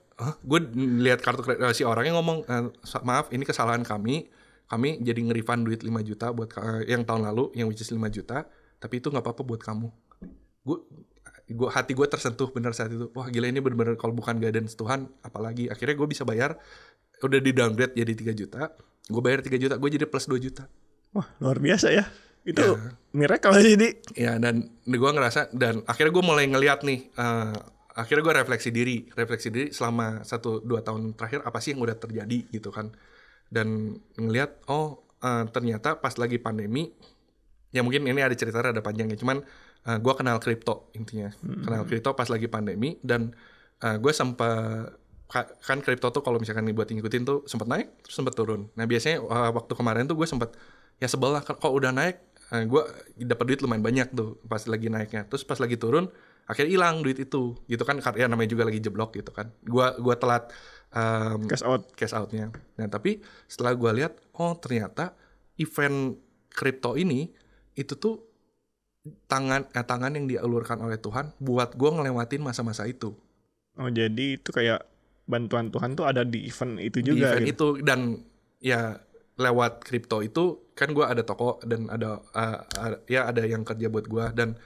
gue lihat kartu kredit si orangnya ngomong, maaf ini kesalahan kami jadi nge-refund duit 5 juta buat yang tahun lalu, yang which is 5 juta, tapi itu nggak apa-apa buat kamu. Hati gue tersentuh bener saat itu. Wah gila, ini bener-bener kalau bukan guidance Tuhan apalagi. Akhirnya gue bisa bayar, udah di downgrade jadi 3 juta, gue bayar 3 juta, gue jadi plus 2 juta. Wah luar biasa ya. Itu miracle aja jadi. Ya, dan gue ngerasa, dan akhirnya gue mulai ngeliat nih, akhirnya gue refleksi diri selama 1-2 tahun terakhir apa sih yang udah terjadi gitu kan. Dan ngelihat ternyata pas lagi pandemi, ya mungkin ini ada cerita ada panjangnya, cuman gue kenal kripto intinya. Kenal kripto pas lagi pandemi, dan gue sempat, kan kripto tuh kalau misalkan buat ngikutin tuh sempat naik terus sempat turun. Nah biasanya waktu kemarin tuh gue sempat ya sebel lah, kok udah naik gue dapat duit lumayan banyak tuh pas lagi naiknya, terus pas lagi turun akhirnya hilang duit itu gitu kan, karena namanya juga lagi jeblok gitu kan. Gue telat cash outnya. Nah tapi setelah gue lihat, ternyata event kripto ini itu tuh tangan yang diulurkan oleh Tuhan buat gue ngelewatin masa-masa itu. Oh jadi itu kayak bantuan Tuhan tuh ada di event itu juga. Di event gitu. itu, dan ya lewat kripto itu kan gue ada toko dan ada yang kerja buat gue, dan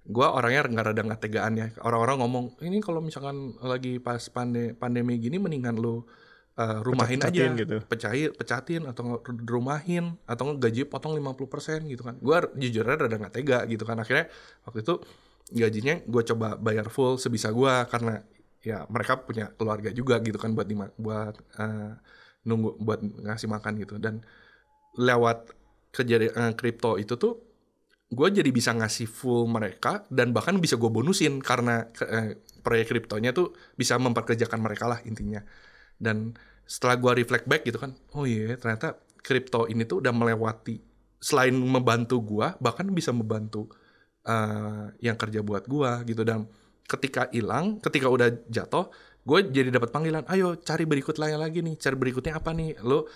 gue orangnya nggak tegaan ya. Orang-orang ngomong ini kalau misalkan lagi pas pandemi gini mendingan lu rumahin aja gitu. pecatin atau rumahin atau gaji potong 50% gitu kan. Gue jujur aja rada nggak tega gitu kan. Akhirnya waktu itu gajinya gue coba bayar full sebisa gue, karena ya mereka punya keluarga juga gitu kan, buat nunggu buat ngasih makan gitu. Dan lewat kejadian kripto itu tuh gue jadi bisa ngasih full mereka, dan bahkan bisa gue bonusin karena proyek kriptonya tuh bisa memperkerjakan mereka lah intinya. Dan setelah gue reflect back gitu kan, ternyata kripto ini tuh udah melewati, selain membantu gue, bahkan bisa membantu yang kerja buat gue gitu. Dan ketika udah jatuh, gue jadi dapat panggilan, ayo cari berikutnya lagi nih, cari berikutnya apa nih, lo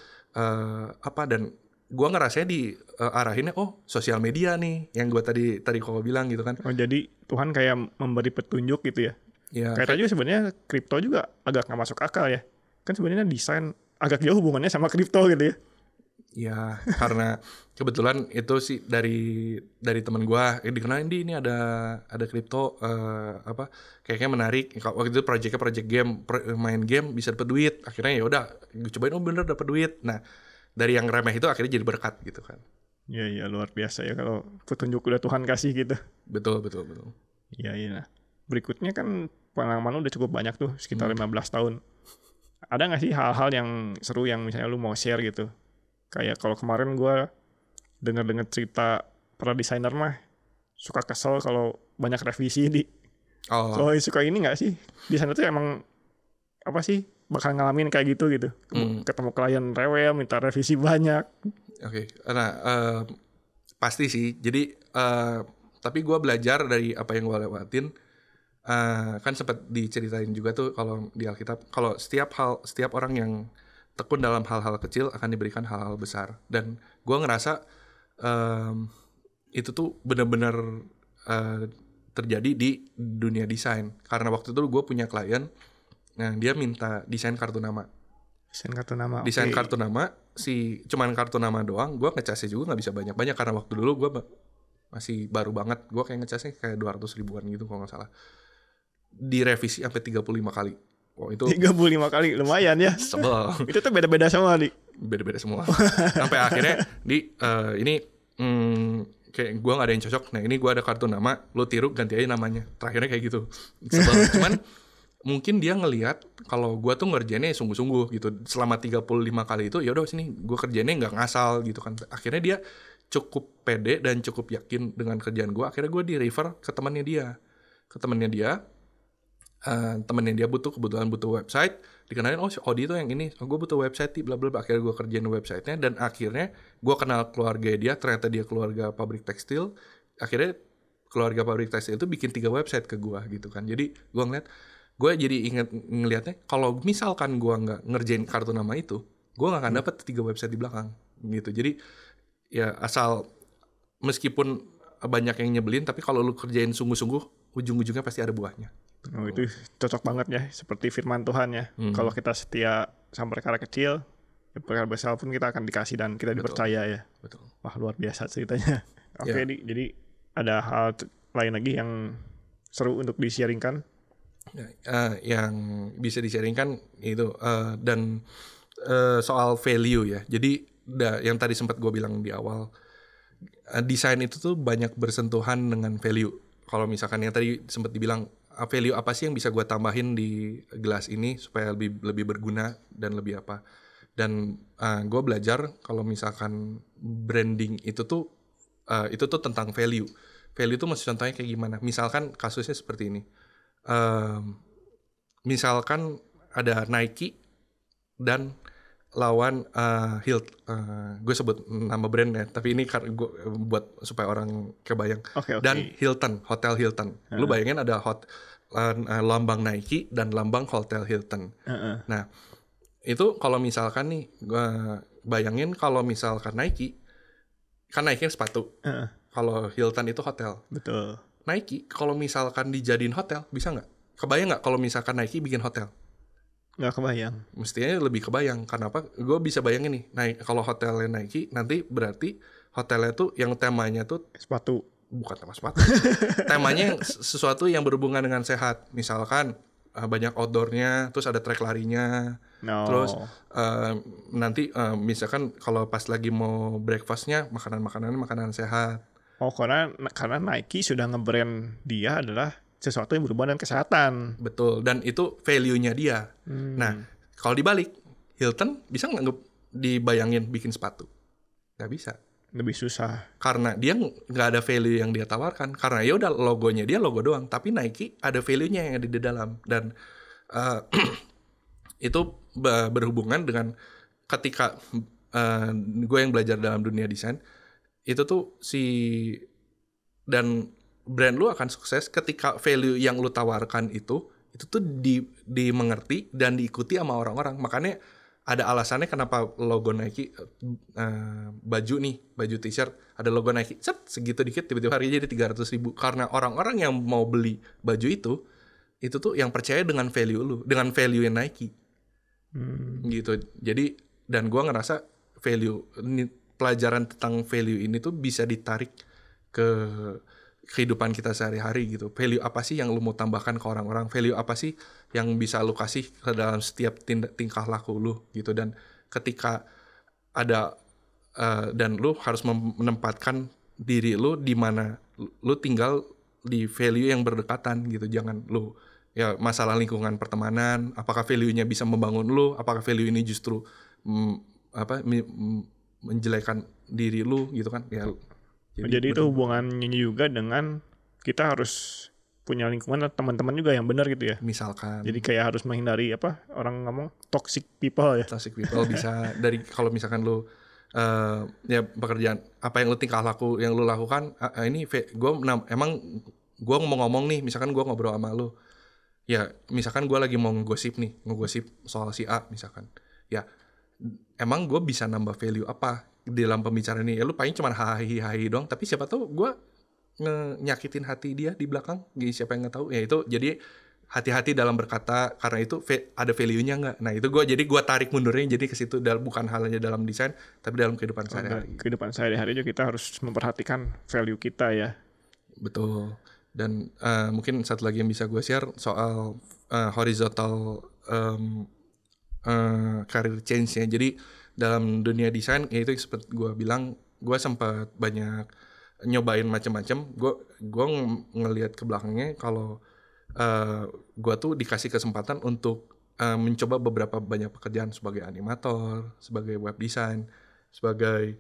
apa. Dan gue ngerasanya diarahinnya sosial media nih, yang gue tadi kok bilang gitu kan. Jadi Tuhan kayak memberi petunjuk gitu ya. Ya kayak tadi sebenarnya kripto juga agak nggak masuk akal ya. Kan sebenarnya desain agak jauh hubungannya sama kripto gitu ya. Ya, karena kebetulan itu sih dari teman gue dikenalin, ini ada kripto kayaknya menarik. Waktu itu project game, main game bisa dapat duit. Akhirnya ya udah gue cobain, bener dapat duit. Nah dari yang remeh itu akhirnya jadi berkat gitu kan. Iya luar biasa ya kalau petunjuk udah Tuhan kasih gitu. Betul. Iya. Nah berikutnya kan pengalaman udah cukup banyak tuh, sekitar 15 tahun. Ada nggak sih hal-hal yang seru yang misalnya lu mau share gitu? Kayak kalau kemarin gue dengar cerita para desainer mah suka kesel kalau banyak revisi di. Kalau suka ini nggak sih? Desainer tuh emang apa sih bakal ngalamin kayak gitu. Ketemu klien rewel, minta revisi banyak. Oke. Nah pasti sih. Jadi tapi gue belajar dari apa yang gue lewatin. Kan sempat diceritain juga tuh kalau di Alkitab, kalau setiap orang yang tekun dalam hal-hal kecil akan diberikan hal-hal besar. Dan gue ngerasa itu tuh benar-benar terjadi di dunia desain. Karena waktu itu gue punya klien, nah dia minta desain kartu nama. Desain kartu nama, cuman kartu nama doang. Gue ngecasnya juga nggak bisa banyak-banyak, karena waktu dulu gue masih baru banget. Gue kayak ngecasnya kayak 200 ribuan gitu kalau nggak salah. Direvisi sampai 35 kali. Itu 35 kali, lumayan ya. Sebel. Itu tuh beda-beda semua, Di. Beda-beda semua. Sampai akhirnya kayak gue gak ada yang cocok. Nah ini gue ada kartu nama, lo tiru ganti aja namanya. Terakhirnya kayak gitu. Sebel. Cuman mungkin dia ngelihat kalau gue tuh ngerjainnya sungguh-sungguh gitu. Selama 35 kali itu ya udah sini gue kerjainnya nggak ngasal gitu kan. Akhirnya dia cukup pede dan cukup yakin dengan kerjaan gue. Akhirnya gue di-refer ke temannya dia. Temennya dia kebetulan butuh website, dikenalin si Odi tuh yang ini, gue butuh website bla bla bla. Akhirnya gue kerjain websitenya, dan akhirnya gue kenal keluarga dia. Ternyata dia keluarga pabrik tekstil. Akhirnya keluarga pabrik tekstil itu bikin 3 website ke gue gitu kan. Jadi gue jadi ngelihatnya kalau misalkan gue nggak ngerjain kartu nama itu, gue nggak akan dapat 3 website di belakang gitu. Jadi ya asal meskipun banyak yang nyebelin, tapi kalau lu kerjain sungguh-sungguh, ujung-ujungnya pasti ada buahnya. Oh, itu cocok banget ya, seperti firman Tuhan ya. Kalau kita setia sama perkara kecil, perkara besar pun kita akan dikasih dan kita dipercaya ya. Betul. Wah, luar biasa ceritanya. Oke, jadi ada hal lain lagi yang seru untuk di-sharingkan? Yang bisa di-sharingkan itu dan soal value ya. Jadi yang tadi sempat gue bilang di awal, desain itu tuh banyak bersentuhan dengan value. Kalau misalkan yang tadi sempat dibilang, value apa sih yang bisa gue tambahin di gelas ini supaya lebih berguna dan lebih apa. Dan gue belajar kalau misalkan branding itu tuh tentang value. Value itu maksud contohnya kayak gimana? Misalkan kasusnya seperti ini. Misalkan ada Nike dan lawan gue sebut nama brand ya, tapi ini gue buat supaya orang kebayang. Okay. Dan Hilton, Hotel Hilton. Lu bayangin ada lambang Nike dan lambang Hotel Hilton. Nah, itu kalau misalkan nih gue bayangin kalau misalkan Nike, kan Nike sepatu. Kalau Hilton itu hotel. Betul. Nike kalau misalkan dijadiin hotel, bisa nggak? Kebayang nggak kalau misalkan Nike bikin hotel? Nggak kebayang. Mestinya lebih kebayang. Kenapa? Gue bisa bayangin nih, kalau hotelnya Nike, nanti berarti hotelnya tuh yang temanya tuh sepatu. Bukan tema sepatu. Temanya sesuatu yang berhubungan dengan sehat. Misalkan banyak outdoornya, terus ada track larinya. Terus nanti misalkan kalau pas lagi mau breakfastnya makanan sehat. Oh, karena Nike sudah nge-brand dia adalah sesuatu yang berhubungan dengan kesehatan. Betul, dan itu value-nya dia. Nah, kalau dibalik, Hilton bisa nggak dibayangin bikin sepatu? Nggak bisa. Lebih susah. Karena dia nggak ada value yang dia tawarkan. Karena ya udah logonya dia logo doang. Tapi Nike ada value-nya yang ada di dalam. Dan itu berhubungan dengan ketika gue yang belajar dalam dunia desain, itu tuh dan brand lu akan sukses ketika value yang lu tawarkan itu tuh dimengerti dan diikuti sama orang-orang. Makanya ada alasannya kenapa logo Nike, baju t-shirt ada logo Nike, segitu dikit tiba-tiba harganya jadi 300.000. Karena orang-orang yang mau beli baju itu tuh yang percaya dengan value lu, dengan value yang Nike. Gitu. Jadi dan gua ngerasa pelajaran tentang value ini tuh bisa ditarik ke kehidupan kita sehari-hari gitu. Value apa sih yang lu mau tambahkan ke orang-orang? Value apa sih yang bisa lu kasih ke dalam setiap tingkah laku lu gitu. Dan ketika ada dan lu harus menempatkan diri lu di mana lu tinggal di value yang berdekatan gitu. Jangan lu ya masalah lingkungan pertemanan, apakah value-nya bisa membangun lu, apakah value ini justru menjelekan diri lu gitu kan ya. Jadi itu hubungannya juga dengan kita harus punya lingkungan atau teman-teman juga yang benar gitu ya. Misalkan. Jadi kayak harus menghindari orang ngomong toxic people ya. Toxic people bisa dari kalau misalkan lu ya pekerjaan apa yang lu tingkah laku yang lu lakukan ini emang gue mau ngomong nih, misalkan gue ngobrol sama lu ya, misalkan gue lagi mau ngegosip soal si A misalkan ya, emang gue bisa nambah value apa di dalam pembicaraan ini? Ya lu paling cuma hahi doang, tapi siapa tahu gue nyakitin hati dia di belakang, siapa yang nggak tahu ya. Itu jadi hati-hati dalam berkata, karena itu ada value-nya nggak. Nah itu gue tarik mundurnya jadi ke situ, bukan halnya dalam desain tapi dalam kehidupan sehari-hari. Kehidupan sehari-hari juga kita harus memperhatikan value kita ya. Betul. Dan mungkin satu lagi yang bisa gue share soal horizontal career change-nya. Jadi dalam dunia desain ya itu seperti gue bilang, gue sempat banyak nyobain macam-macam. Gue ngelihat ke belakangnya kalau gue tuh dikasih kesempatan untuk mencoba beberapa banyak pekerjaan sebagai animator, sebagai web design, sebagai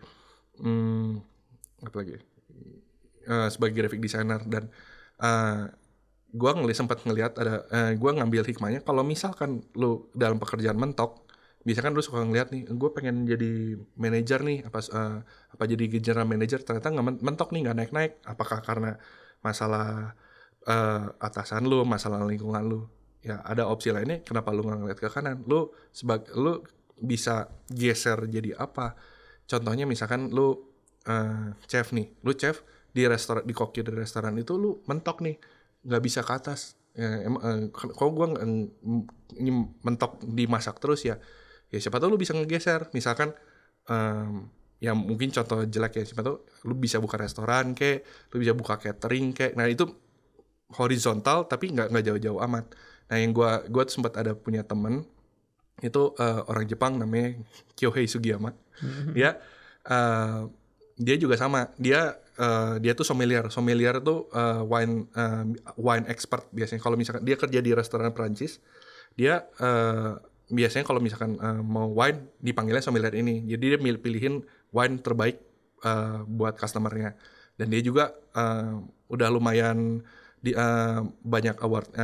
sebagai graphic designer. Dan gue sempat ngelihat ada gue ngambil hikmahnya kalau misalkan lu dalam pekerjaan mentok, biasanya kan lu suka ngeliat nih, gue pengen jadi manajer nih, apa jadi general manager, ternyata nggak mentok nih, nggak naik-naik. Apakah karena masalah atasan lu, masalah lingkungan lu. Ya ada opsi lainnya, kenapa lu nggak ngeliat ke kanan? Lu bisa geser jadi apa? Contohnya misalkan lu chef nih, lu chef di restoran, di koki di restoran itu lu mentok nih, nggak bisa ke atas. Ya, kalau gue ini mentok dimasak terus ya siapa tahu lu bisa ngegeser. Misalkan ya mungkin contoh jelek ya, siapa tahu lu bisa buka restoran kek, lu bisa buka catering kek. Nah itu horizontal tapi nggak jauh-jauh amat. Nah yang gue sempat ada punya temen itu orang Jepang namanya Kyohei Sugiyama. Dia juga sama, dia tuh sommelier tuh wine expert biasanya. Kalau misalkan dia kerja di restoran Perancis, dia biasanya kalau misalkan mau wine dipanggilnya sommelier ini. Jadi dia pilihin wine terbaik buat customernya. Dan dia juga udah lumayan banyak award,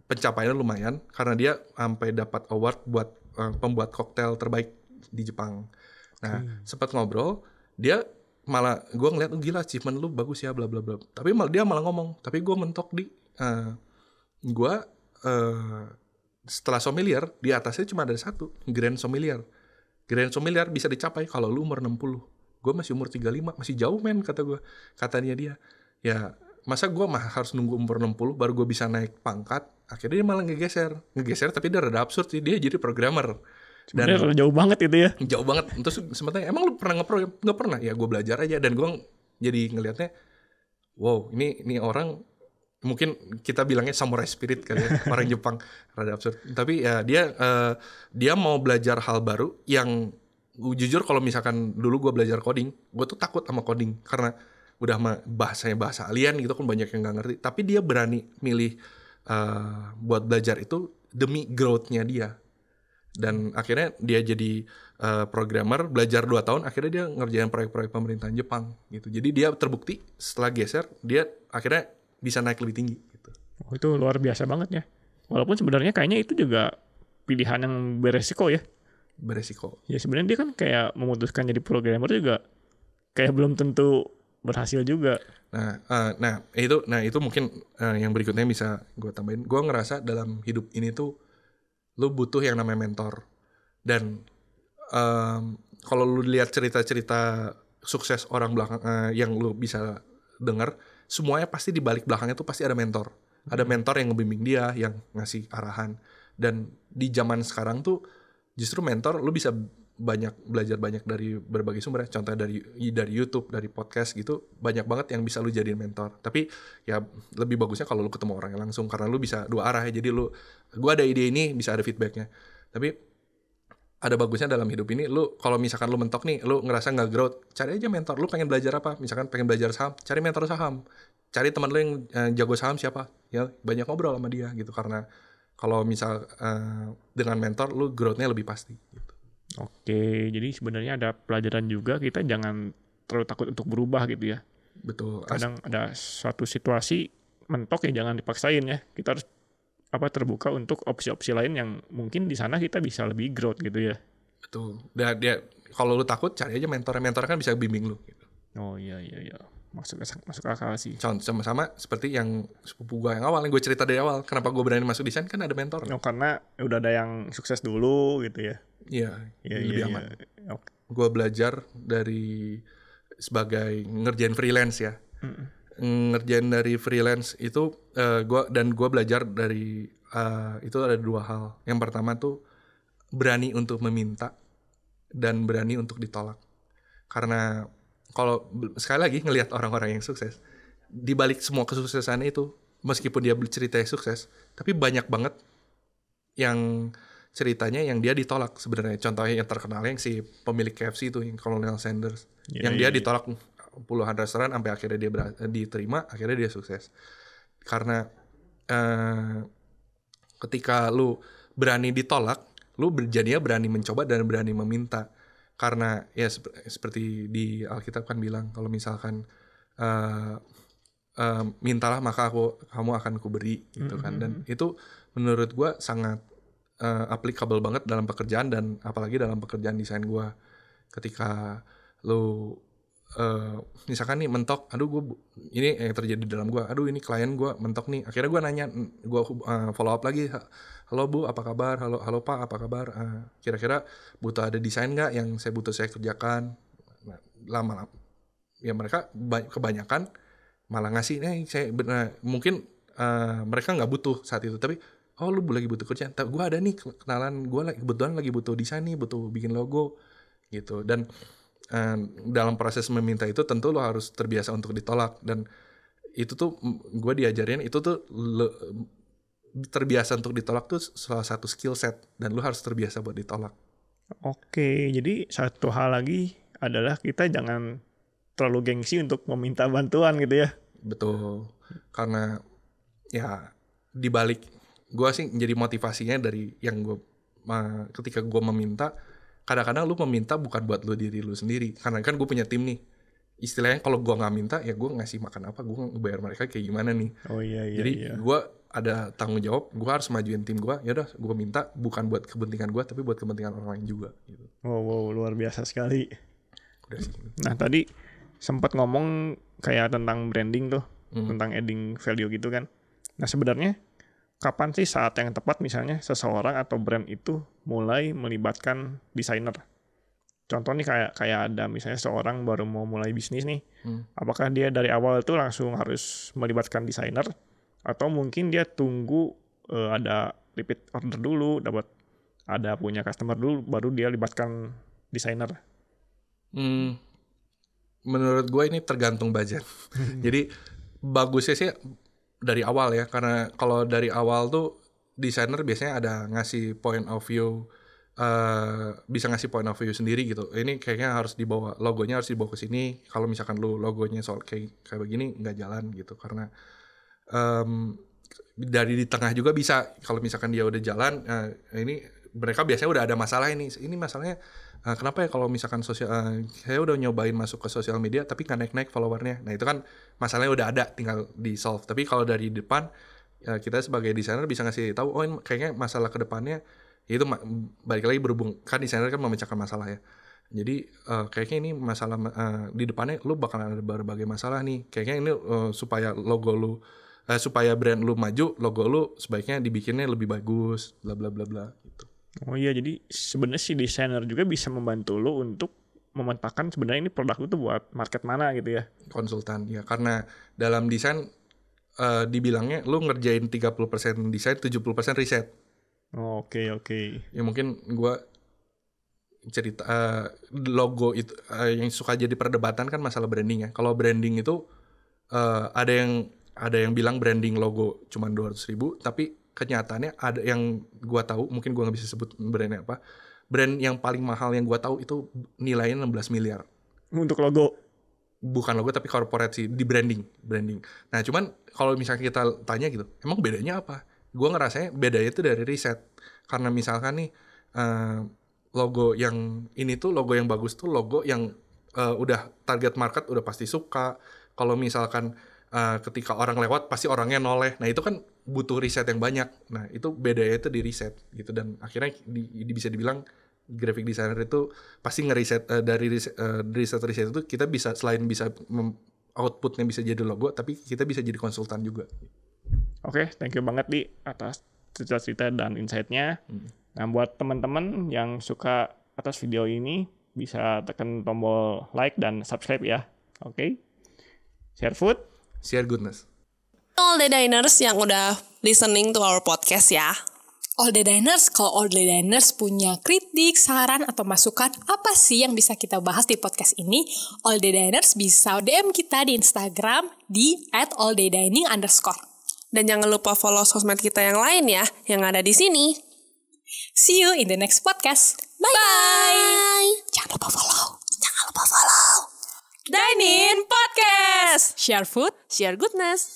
pencapaiannya lumayan karena dia sampai dapat award buat pembuat koktail terbaik di Jepang. Nah sempat ngobrol, dia malah gue ngeliat gila achievement lu bagus ya bla bla bla. Tapi dia malah ngomong, tapi gue mentok di gue setelah sommelier di atasnya cuma ada satu, Grand Sommelier. Grand Sommelier bisa dicapai kalau lu umur 60. Gue masih umur 35, masih jauh men katanya dia. Ya masa gue harus nunggu umur 60 baru gue bisa naik pangkat. Akhirnya dia malah ngegeser tapi dia rada absurd sih, dia jadi programmer. Dan jauh banget itu ya. Jauh banget. Terus sebenarnya emang lu pernah ngeprogram? Nggak pernah. Ya gue belajar aja. Dan gue jadi ngelihatnya, wow ini orang mungkin kita bilangnya samurai spirit kali ya. Orang Jepang rada absurd. Tapi ya dia mau belajar hal baru yang jujur kalau misalkan dulu gue belajar coding, gue tuh takut sama coding karena udah bahasanya bahasa alien gitu kan, banyak yang nggak ngerti. Tapi dia berani milih buat belajar itu demi growth-nya dia. Dan akhirnya dia jadi programmer, belajar 2 tahun, akhirnya dia ngerjain proyek-proyek pemerintahan Jepang gitu. Jadi dia terbukti setelah geser, dia akhirnya bisa naik lebih tinggi gitu. Oh, itu luar biasa banget ya. Walaupun sebenarnya kayaknya itu juga pilihan yang beresiko ya. Beresiko. Ya sebenarnya dia kan kayak memutuskan jadi programmer juga kayak belum tentu berhasil juga. Nah itu mungkin yang berikutnya bisa gue tambahin. Gue ngerasa dalam hidup ini tuh lu butuh yang namanya mentor. Dan kalau lu lihat cerita-cerita sukses orang belakang yang lu bisa dengar, semuanya pasti di balik belakangnya tuh pasti ada mentor. Ada mentor yang ngebimbing dia, yang ngasih arahan. Dan di zaman sekarang tuh justru mentor lu bisa belajar banyak dari berbagai sumber ya. Contohnya dari YouTube, dari podcast gitu, banyak banget yang bisa lu jadiin mentor. Tapi ya lebih bagusnya kalau lu ketemu orangnya langsung, karena lu bisa dua arah ya. Jadi gua ada ide ini, bisa ada feedbacknya. Tapi ada bagusnya dalam hidup ini, lu kalau misalkan lu mentok nih, lu ngerasa nggak growth, cari aja mentor. Lu pengen belajar apa? Misalkan pengen belajar saham, cari mentor saham. Cari teman lu yang jago saham siapa, ya banyak ngobrol sama dia gitu. Karena kalau misal dengan mentor, lu growth-nya lebih pasti gitu. Oke, jadi sebenarnya ada pelajaran juga, kita jangan terlalu takut untuk berubah gitu ya. Betul. Kadang ada suatu situasi mentok ya jangan dipaksain ya. Kita harus terbuka untuk opsi-opsi lain yang mungkin di sana kita bisa lebih growth gitu ya. Betul. Dia kalau lu takut cari aja mentor kan bisa bimbing lu gitu. Oh iya. Masuk akal sih. Sama seperti yang sepupu gue yang awal, yang gue cerita dari awal. Kenapa gue berani masuk desain, kan ada mentor. Oh, karena udah ada yang sukses dulu gitu ya. Iya, lebih aman. Okay. Gue belajar sebagai ngerjain freelance ya. Ngerjain dari freelance itu gue belajar dari itu ada 2 hal. Yang pertama tuh berani untuk meminta dan berani untuk ditolak. Karena kalau sekali lagi ngelihat orang-orang yang sukses, di balik semua kesuksesannya itu, meskipun dia ceritanya sukses, tapi banyak banget yang ceritanya yang dia ditolak sebenarnya. Contohnya yang terkenal yang si pemilik KFC itu, yang Colonel Sanders, yang dia ditolak puluhan restoran sampai akhirnya dia diterima, akhirnya dia sukses. Karena ketika lu berani ditolak, lu jadinya berani mencoba dan berani meminta. Karena ya seperti di Alkitab kan bilang, kalau misalkan mintalah maka kamu akan kuberi gitu kan. Dan itu menurut gue sangat applicable banget dalam pekerjaan, dan apalagi dalam pekerjaan desain gue. Ketika lu misalkan nih mentok, ini yang terjadi dalam gue, ini klien gue mentok nih, akhirnya gue nanya, gue follow up lagi, halo Bu apa kabar, halo Pak apa kabar, kira-kira butuh ada desain nggak yang saya kerjakan. Nah, lama-lama ya mereka kebanyakan malah ngasih, saya mungkin mereka nggak butuh saat itu, tapi lu lagi butuh kerjaan, gue ada nih kenalan gue kebetulan lagi butuh desain nih, butuh bikin logo gitu. Dan dalam proses meminta itu tentu lo harus terbiasa untuk ditolak, dan itu tuh gue diajarin itu tuh terbiasa untuk ditolak tuh salah satu skill set, dan lo harus terbiasa buat ditolak. Oke, jadi satu hal lagi adalah kita jangan terlalu gengsi untuk meminta bantuan gitu ya. Betul, karena ya dibalik gue sih jadi motivasinya dari yang gue ketika gue meminta, kadang-kadang lu meminta bukan buat lu diri lu sendiri, karena kan gue punya tim nih, istilahnya kalau gue nggak minta ya gue ngasih makan apa, gue ngebayar mereka kayak gimana nih. Jadi gue ada tanggung jawab, gue harus majuin tim gue. Ya udah, gue minta bukan buat kepentingan gue tapi buat kepentingan orang lain juga gitu. Wow, luar biasa sekali. Udah sih. Nah tadi sempat ngomong kayak tentang branding tuh, tentang adding value gitu kan. Nah sebenarnya kapan sih saat yang tepat misalnya seseorang atau brand itu mulai melibatkan desainer? Contoh nih kayak ada misalnya seorang baru mau mulai bisnis nih. Apakah dia dari awal itu langsung harus melibatkan desainer, atau mungkin dia tunggu ada repeat order dulu, dapat ada punya customer dulu baru dia libatkan desainer? Menurut gue ini tergantung budget. Jadi bagusnya sih dari awal ya, karena kalau dari awal tuh desainer biasanya ada ngasih point of view, bisa ngasih point of view sendiri gitu. Ini kayaknya harus dibawa, logonya harus dibawa ke sini. Kalau misalkan lu logonya soal kayak begini nggak jalan gitu, karena dari di tengah juga bisa. Kalau misalkan dia udah jalan, ini mereka biasanya udah ada masalah ini masalahnya. Kenapa ya kalau misalkan saya udah nyobain masuk ke sosial media tapi nggak naik followernya. Nah itu kan masalahnya udah ada, tinggal di solve. Tapi kalau dari depan, kita sebagai desainer bisa ngasih tahu, ini kayaknya masalah ke depannya itu balik lagi berhubung kan desainer kan memecahkan masalah ya. Jadi kayaknya ini masalah di depannya lu bakalan ada berbagai masalah nih. Kayaknya ini supaya logo lu supaya brand lu maju, logo lu sebaiknya dibikinnya lebih bagus, bla bla bla bla gitu. Oh iya, jadi sebenarnya si desainer juga bisa membantu lo untuk memetakan sebenarnya ini produk lu tuh buat market mana gitu ya. Konsultan ya, karena dalam desain dibilangnya lu ngerjain 30% desain, 70% riset. Oke. Ya mungkin gua cerita logo itu yang suka jadi perdebatan kan masalah branding ya. Kalau branding itu ada yang bilang branding logo cuma 200.000, tapi kenyataannya ada yang gua tahu, mungkin gua nggak bisa sebut brandnya apa. Brand yang paling mahal yang gua tahu itu nilainya 16 miliar. Untuk logo? Bukan logo tapi corporate sih, di branding. Nah cuman kalau misalnya kita tanya gitu, emang bedanya apa? Gua ngerasanya bedanya itu dari riset. Karena misalkan nih logo yang ini tuh, logo yang bagus tuh logo yang udah target market udah pasti suka. Kalau misalkan ketika orang lewat pasti orangnya noleh. Nah itu kan butuh riset yang banyak. Nah itu bedanya itu di riset gitu. Dan akhirnya bisa dibilang graphic designer itu pasti ngeriset dari riset itu kita bisa, selain bisa outputnya bisa jadi logo, tapi kita bisa jadi konsultan juga. Oke, thank you banget Di atas cerita-cerita dan insight-nya. Nah buat teman-teman yang suka atas video ini bisa tekan tombol like dan subscribe ya. Oke. Share food, share goodness. All the diners yang udah listening to our podcast ya. All the diners, kalau all the diners punya kritik, saran, atau masukan apa sih yang bisa kita bahas di podcast ini, all the diners bisa DM kita di Instagram di @allthedining_. Dan jangan lupa follow sosmed kita yang lain ya, yang ada di sini. See you in the next podcast. Bye. Jangan lupa follow. Dine In Podcast. Share food, Share goodness.